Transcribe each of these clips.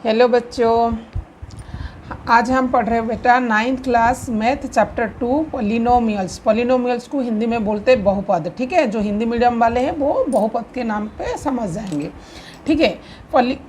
Hello बच्चों, आज हम पढ़ रहे हैं बेटा 9th class math chapter 2 polynomials. Polynomials को हिंदी में बोलते हैं बहुपद। ठीक है, जो हिंदी मीडियम वाले हैं वो बहुपद के नाम पे समझ जाएंगे। ठीक है,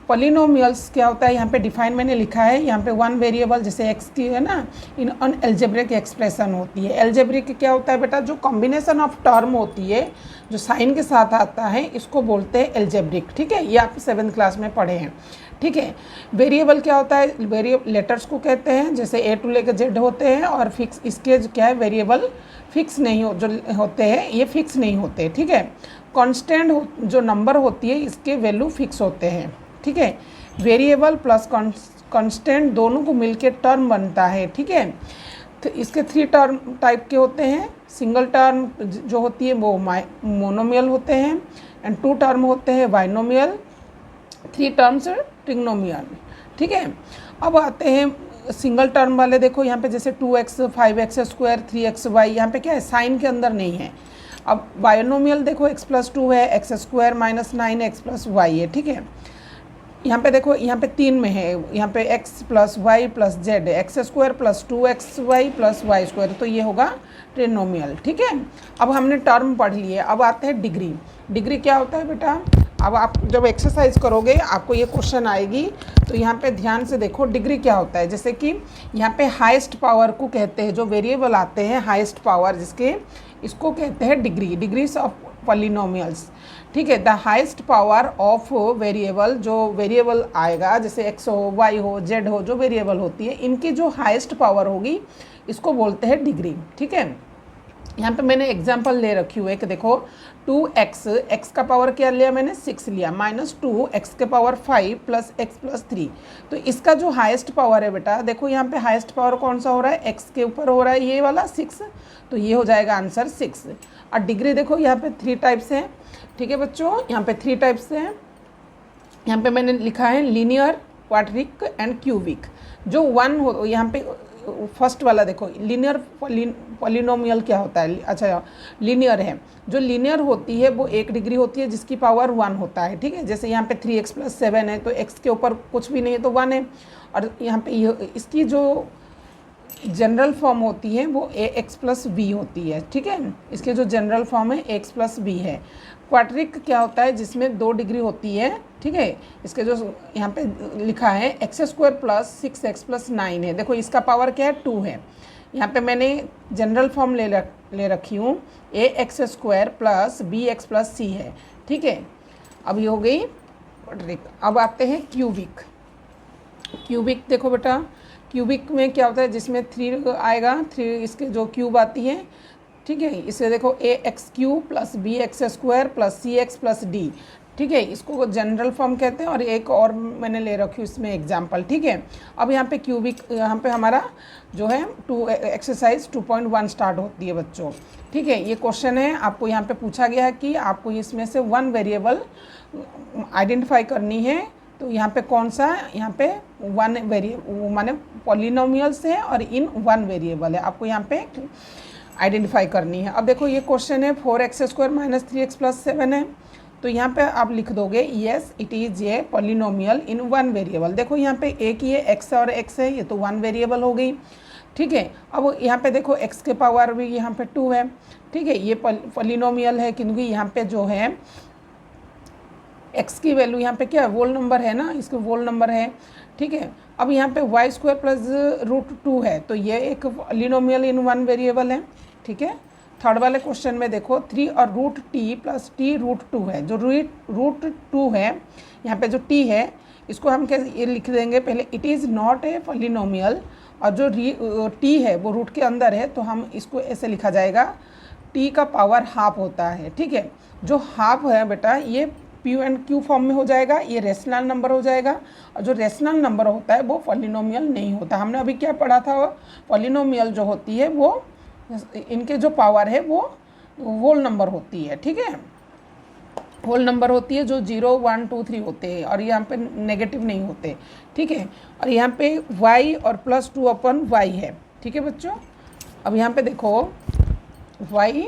पॉलिनोमियल्स क्या होता है यहाँ पे डिफाइन मैंने लिखा है। यहाँ पे वन वेरिएबल जैसे एक्स की है ना, इन अन एल्जेब्रिक एक्सप्रेशन होती है। एल्जेब्रिक क्या होता है बेटा, जो कॉम्बिनेशन ऑफ टर्म होती है जो साइन के साथ आता है इसको बोलते हैं एल्जेब्रिक। ठीक है, ये आप 7th क्लास में पढ़े हैं। ठीक है, वेरिएबल क्या होता है, वेरिएबल लेटर्स को कहते हैं, जैसे ए टू लेकर जेड होते हैं। और फिक्स इसके क्या है, वेरिएबल फिक्स नहीं हो जो होते हैं ये फिक्स नहीं होते। ठीक है, कांस्टेंट जो नंबर होती है इसके वैल्यू फिक्स होते हैं। ठीक है, वेरिएबल प्लस कांस्टेंट दोनों को मिलके टर्म बनता है। ठीक है, तो इसके 3 टर्म टाइप के होते हैं। सिंगल टर्म जो होती है वो मोनोमियल होते हैं, एंड 2 टर्म होते हैं बाइनोमियल, 3 टर्म्स ट्रिग्नोमियल। ठीक है, अब आते हैं सिंगल टर्म वाले। देखो यहाँ पे जैसे 2x 5x स्क्वायर 3xy, यहाँ पे क्या है साइन के अंदर नहीं है। अब बाइनोमियल देखो x+2 है, x square minus 9x plus Y है। ठीक है, यहाँ पे देखो यहाँ पे 3 में है, यहाँ पे x plus y plus z है, x square plus 2xy plus y square, तो ये होगा ट्रिग्नोमियल। ठीक है, अब हमने टर्म पढ़ लिए। अब आते हैं डिग्री। डिग्री क्या होता है बेटा, अब आप जब एक्सरसाइज करोगे आपको ये क्वेश्चन आएगी, तो यहाँ पे ध्यान से देखो डिग्री क्या होता है। जैसे कि यहाँ पे हाईएस्ट पावर को कहते हैं, जो वेरिएबल आते हैं हाईएस्ट पावर जिसके, इसको कहते हैं डिग्री, डिग्रीज ऑफ पॉलिनोमियल्स। ठीक है, the highest power of variable, जो वेरिएबल आएगा जैसे एक्स हो, वाई हो, जेड हो, जो वेरिएबल होती है इनकी जो हाईएस्ट पावर होगी इसको बोलते हैं डिग्री। ठीक है, यहाँ पे मैंने एग्जाम्पल ले रखी हुई है कि देखो 2x, x का पावर क्या लिया मैंने 6 लिया, माइनस 2 x के पावर 5 प्लस x प्लस 3। तो इसका जो हाईएस्ट पावर है बेटा, देखो यहाँ पे हाईएस्ट पावर कौन सा हो रहा है, x के ऊपर हो रहा है ये वाला 6, तो ये हो जाएगा आंसर 6। और डिग्री देखो यहाँ पे 3 टाइप्स हैं। ठीक है बच्चों, यहाँ पे 3 टाइप्स हैं। यहाँ पे मैंने लिखा है लीनियर, क्वाड्रिक एंड क्यूबिक। जो 1 हो यहाँ पे फर्स्ट वाला देखो लीनियर पॉलिनोमियल क्या होता है, अच्छा लीनियर है। जो लीनियर होती है वो 1 डिग्री होती है जिसकी पावर 1 होता है। ठीक है, जैसे यहाँ पे 3x प्लस 7 है तो x के ऊपर कुछ भी नहीं है तो 1 है। और यहाँ पे इसकी जो जनरल फॉर्म होती है वो ax प्लस b होती है। ठीक है, इसके जो जनरल फॉर्म है ax प्लस b है। क्वाड्रिक क्या होता है, जिसमें 2 डिग्री होती है। ठीक है, इसके जो यहाँ पे लिखा है x square plus 6x plus 9 है। देखो इसका पावर क्या है 2 है। यहाँ पे मैंने जनरल फॉर्म ले रखी हूँ, ax square plus bx plus c है। ठीक है, अब ये हो गई क्वाड्रिक। अब आते हैं क्यूबिक। क्यूबिक देखो बेटा, क्यूबिक में क्या होता है, जिसमें 3 आएगा, 3 इसके जो क्यूब आती है। ठीक है, इसे देखो ax³ plus bx square plus cx plus d। ठीक है, इसको जनरल फॉर्म कहते हैं। और एक और मैंने ले रखी हूँ इसमें एग्जाम्पल। ठीक है, अब यहाँ पे क्यूबिक, यहाँ पे हमारा जो है एक्सरसाइज 2.1 स्टार्ट होती है बच्चों। ठीक है, ये क्वेश्चन है, आपको यहाँ पे पूछा गया है कि आपको इसमें से 1 वेरिएबल आइडेंटिफाई करनी है। तो यहाँ पे कौन सा, यहाँ पे 1 वेरिएबल माने पॉलिनोमियल्स है और इन 1 वेरिएबल है, आपको यहाँ पे आइडेंटिफाई करनी है। अब देखो ये क्वेश्चन है 4x square minus 3x plus 7 है, तो यहाँ पे आप लिख दोगे yes it is a polynomial in 1 variable. देखो यहाँ पे एक ये x और x है, ये तो 1 वेरिएबल हो गई। ठीक है, अब यहाँ पे देखो x के पावर भी यहाँ पे 2 है। ठीक है, ये पॉलिनोमियल है क्योंकि यहाँ पे जो है x की वैल्यू यहाँ पे क्या है, वोल नंबर है ना, इसको वोल नंबर है। ठीक है, अब यहाँ पे y स्क्वायर प्लस √2 है, तो ये एक पॉलिनोमियल इन 1 वेरिएबल है। ठीक है, थर्ड वाले क्वेश्चन में देखो 3 और √t प्लस t√2 है। जो √2 है, यहाँ पे जो t है इसको हम कैसे ये लिख देंगे, पहले it is not a polynomial, और जो t है वो रूट के अंदर है तो हम इसको ऐसे लिखा जाएगा t का पावर हाफ होता है। ठीक है, जो हाफ है बेटा ये p एंड q फॉर्म में हो जाएगा, ये रेशनल नंबर हो जाएगा। और जो रेशनल नंबर होता है वो पॉलिनोमियल नहीं होता। हमने अभी क्या पढ़ा था, पॉलिनोमियल जो होती है वो इनके जो पावर है वो होल नंबर होती है। ठीक है, होल नंबर होती है जो 0 1 2 3 होते हैं, और यहाँ पे नेगेटिव नहीं होते। ठीक है, और यहाँ पे y और प्लस 2/y है। ठीक है बच्चों, अब यहाँ पे देखो y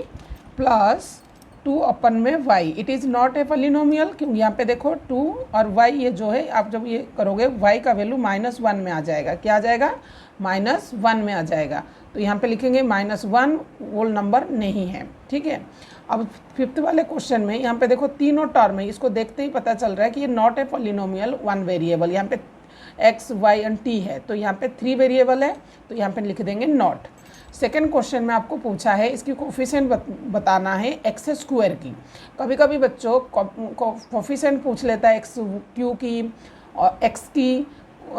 प्लस 2 अपन में y, it is not a polynomial, क्योंकि यहाँ पे देखो 2 और y ये जो है आप जब ये करोगे y का वैल्यू -1 में आ जाएगा। क्या आ जाएगा? -1 में आ जाएगा। तो यहाँ पे लिखेंगे -1 होल नंबर नहीं है, ठीक है। अब 5th वाले क्वेश्चन में यहाँ पे देखो तीनों टर्म है, इसको देखते ही पता चल रहा है कि ये नॉट ए पॉलिनोमियल 1 वेरिएबल। यहाँ पे x, y एंड t है, तो यहाँ पे 3 वेरिएबल है, तो यहाँ पे लिख देंगे नॉट। सेकेंड क्वेश्चन में आपको पूछा है इसकी कोफिशिएंट बताना है एक्स स्क्वायर की। कभी कभी बच्चों कोफिशिएंट पूछ लेता है एक्स क्यू की और एक्स की,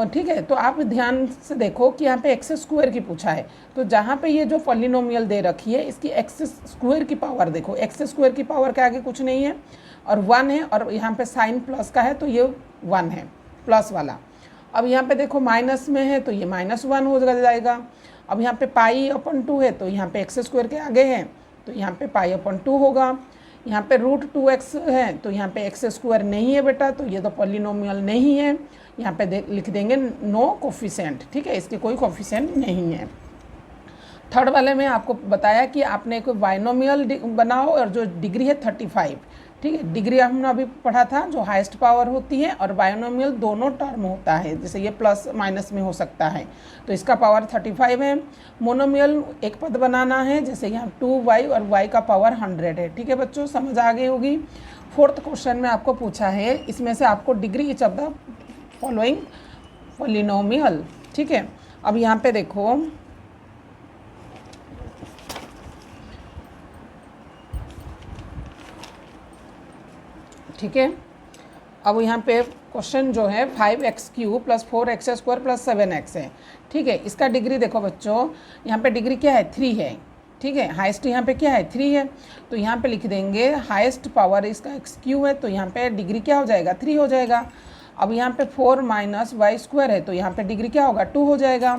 ठीक है। तो आप ध्यान से देखो कि यहाँ पे एक्स स्क्वायर की पूछा है, तो जहाँ पे ये जो पॉलिनोमियल दे रखी है इसकी एक्स स्क्वायर की पावर देखो, एक्स स्क्वायर की पावर के आगे कुछ नहीं है और 1 है, और यहाँ पे साइन प्लस का है तो ये 1 है प्लस वाला। अब यहाँ पे देखो माइनस में है तो ये -1 हो जाएगा। अब यहाँ पे π/2 है, तो यहाँ पे एक्स स्क्वायर के आगे है तो यहाँ पे π/2 होगा। यहाँ पे √2x है तो यहाँ पे एक्स स्क्वायर नहीं है बेटा, तो ये तो पॉलिनोमियल नहीं है। यहाँ पे लिख देंगे नो कोफिशिएंट, ठीक है, इसके कोई कोफिशिएंट नहीं है। थर्ड वाले में आपको बताया कि आपने कोई बाइनोमियल बनाओ और जो डिग्री है 35, ठीक है। डिग्री हमने अभी पढ़ा था जो हाईएस्ट पावर होती है, और बाइनोमियल दोनों टर्म होता है, जैसे ये प्लस माइनस में हो सकता है, तो इसका पावर 35 है। मोनोमियल एक पद बनाना है, जैसे यहाँ 2y और y का पावर 100 है, ठीक है बच्चों, समझ आ गई होगी। फोर्थ क्वेश्चन में आपको पूछा है इसमें से आपको degree each of the following polynomial, ठीक है। अब यहाँ पे देखो ठीक है। अब यहाँ पे क्वेश्चन जो है 5x³ + 4x² + 7x है, ठीक है। इसका डिग्री देखो बच्चों, यहाँ पे डिग्री क्या है? 3 है, ठीक है। हाईएस्ट यहाँ पे क्या है? 3 है, तो यहाँ पे लिख देंगे हाईएस्ट पावर इसका x³ है, तो यहाँ पे डिग्री क्या हो जाएगा? 3 हो जाएगा। अब यहाँ पे 4 - y² है, तो यहाँ पे डिग्री क्या होगा? 2 हो जाएगा।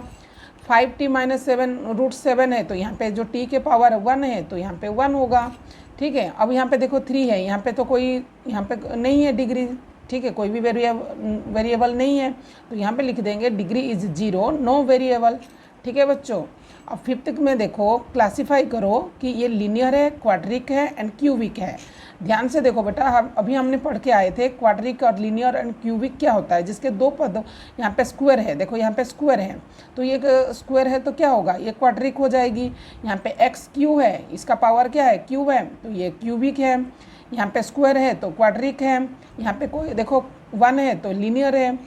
5t - 7 √7 है, तो यहाँ पे जो t के पावर 1 है तो यहाँ पे 1 होगा, ठीक है। अब यहाँ पे देखो 3 है, यहाँ पे तो कोई यहाँ पे नहीं है डिग्री, ठीक है, कोई भी वेरिएबल नहीं है, तो यहाँ पे लिख देंगे डिग्री इज 0, नो वेरिएबल, ठीक है बच्चों। अब 5th में देखो क्लासीफाई करो कि ये लीनियर है, क्वाड्रिक है एंड क्यूबिक है। ध्यान से देखो बेटा, अभी हमने पढ़ के आए थे क्वाड्रिक और लीनियर एंड क्यूबिक क्या होता है, जिसके 2 पद, यहाँ पे स्क्वायर है, देखो यहाँ पे स्क्वायर है, तो ये स्क्वायर है तो क्या होगा? ये क्वाड्रिक हो जाएगी। यहाँ पे x³ है, इसका पावर क्या है? क्यूब है, तो ये क्यूबिक है। यहाँ पे स्क्वायर है तो क्वाड्रिक है। यहाँ पे कोई देखो 1 है तो लीनियर है।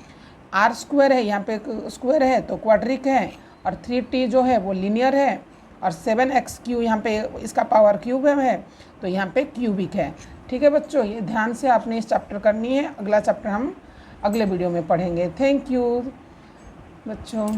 r² है, यहाँ पे स्क्वायर है तो क्वाड्रिक है, और 3t जो है वो लीनियर है, और 7x³ यहाँ पे इसका पावर क्यूब है, तो यहाँ पे क्यूबिक है, ठीक है बच्चों। ये ध्यान से आपने इस चैप्टर करनी है, अगला चैप्टर हम अगले वीडियो में पढ़ेंगे। थैंक यू बच्चों।